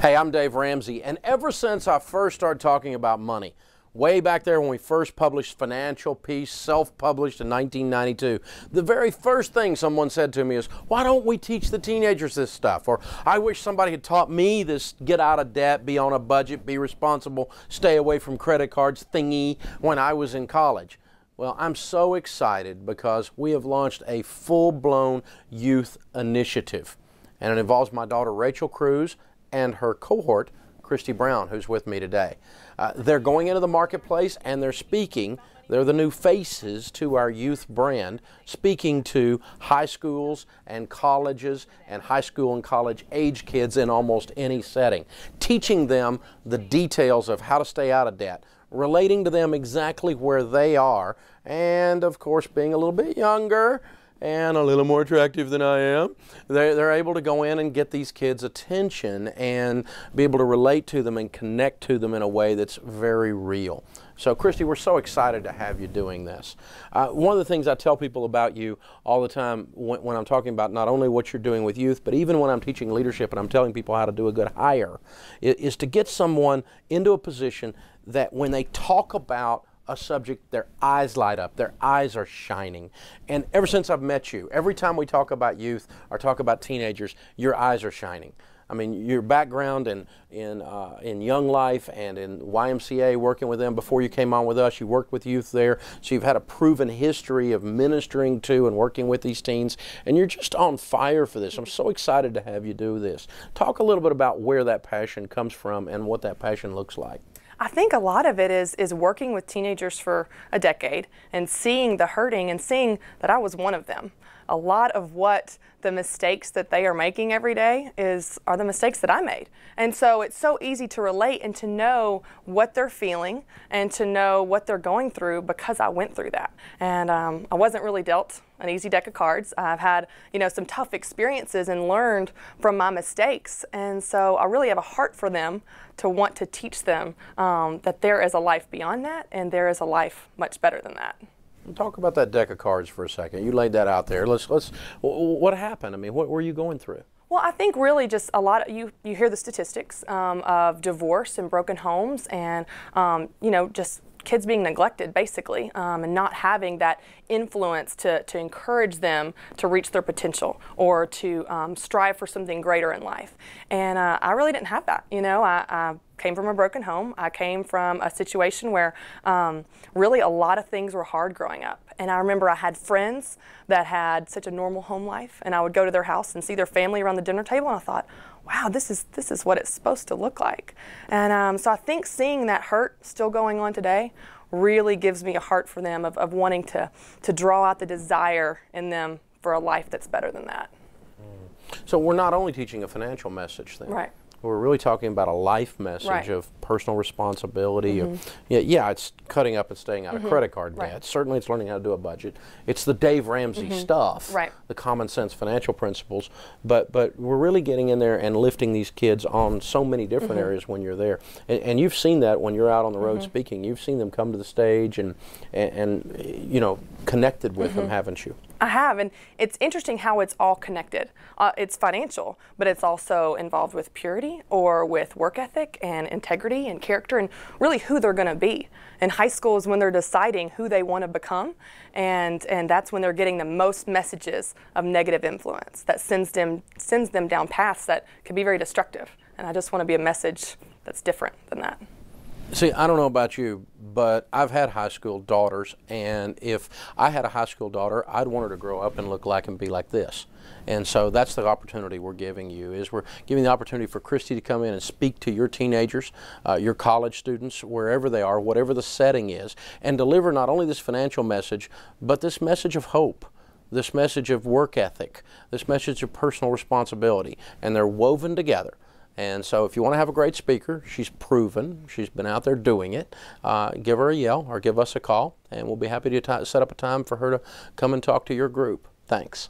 Hey, I'm Dave Ramsey, and ever since I first started talking about money, way back there when we first published Financial Peace, self-published in 1992, the very first thing someone said to me is, why don't we teach the teenagers this stuff? Or, I wish somebody had taught me this get out of debt, be on a budget, be responsible, stay away from credit cards thingy when I was in college. Well, I'm so excited because we have launched a full-blown youth initiative, and it involves my daughter Rachel Cruz and her cohort, Christy Brown, who's with me today. They're going into the marketplace and they're speaking. They're the new faces to our youth brand, speaking to high schools and colleges and high school and college age kids in almost any setting, teaching them the details of how to stay out of debt, relating to them exactly where they are, and of course being a little bit younger and a little more attractive than I am, they're able to go in and get these kids' attention and be able to relate to them and connect to them in a way that's very real. So Christy, we're so excited to have you doing this. One of the things I tell people about you all the time when I'm talking about not only what you're doing with youth, but even when I'm teaching leadership and I'm telling people how to do a good hire, is to get someone into a position that when they talk about a subject, their eyes light up, their eyes are shining. And ever since I've met you, every time we talk about youth or talk about teenagers, your eyes are shining. I mean, your background in Young Life and in YMCA, working with them before you came on with us, you worked with youth there, so you've had a proven history of ministering to and working with these teens, and you're just on fire for this. I'm so excited to have you do this. Talk a little bit about where that passion comes from and what that passion looks like. I think a lot of it is working with teenagers for a decade and seeing the hurting and seeing that I was one of them. A lot of what the mistakes that they are making every day are the mistakes that I made. And so it's so easy to relate and to know what they're feeling and to know what they're going through because I went through that. And I wasn't really dealt an easy deck of cards. I've had, some tough experiences and learned from my mistakes. And so I really have a heart for them to want to teach them that there is a life beyond that and there is a life much better than that. Talk about that deck of cards for a second. You laid that out there. What happened? I mean, what were you going through? Well, I think really just a lot of, you hear the statistics of divorce and broken homes and, just kids being neglected basically and not having that influence to encourage them to reach their potential or to strive for something greater in life. And I really didn't have that. I came from a broken home. I came from a situation where really a lot of things were hard growing up. And I remember I had friends that had such a normal home life, and I would go to their house and see their family around the dinner table, and I thought, wow, this is what it's supposed to look like. And so I think seeing that hurt still going on today really gives me a heart for them of wanting to draw out the desire in them for a life that's better than that. So we're not only teaching a financial message then. Right. We're really talking about a life message of personal responsibility. Yeah, it's cutting up and staying out of credit card debt. Certainly it's learning how to do a budget. It's the Dave Ramsey stuff, the common sense financial principles. But we're really getting in there and lifting these kids on so many different areas when you're there. And you've seen that when you're out on the road speaking. You've seen them come to the stage and connected with them, haven't you? I have, and it's interesting how it's all connected. It's financial, but it's also involved with purity or with work ethic and integrity and character and really who they're going to be. And high school is when they're deciding who they want to become, and that's when they're getting the most messages of negative influence that sends them down paths that can be very destructive. And I just want to be a message that's different than that. See, I don't know about you, but I've had high school daughters, and if I had a high school daughter, I'd want her to grow up and look like and be like this. And so that's the opportunity we're giving you, is we're giving the opportunity for Christy to come in and speak to your teenagers, your college students, wherever they are, whatever the setting is, and deliver not only this financial message, but this message of hope, this message of work ethic, this message of personal responsibility, and they're woven together. And so if you want to have a great speaker, she's proven, she's been out there doing it, give her a yell or give us a call, and we'll be happy to set up a time for her to come and talk to your group. Thanks.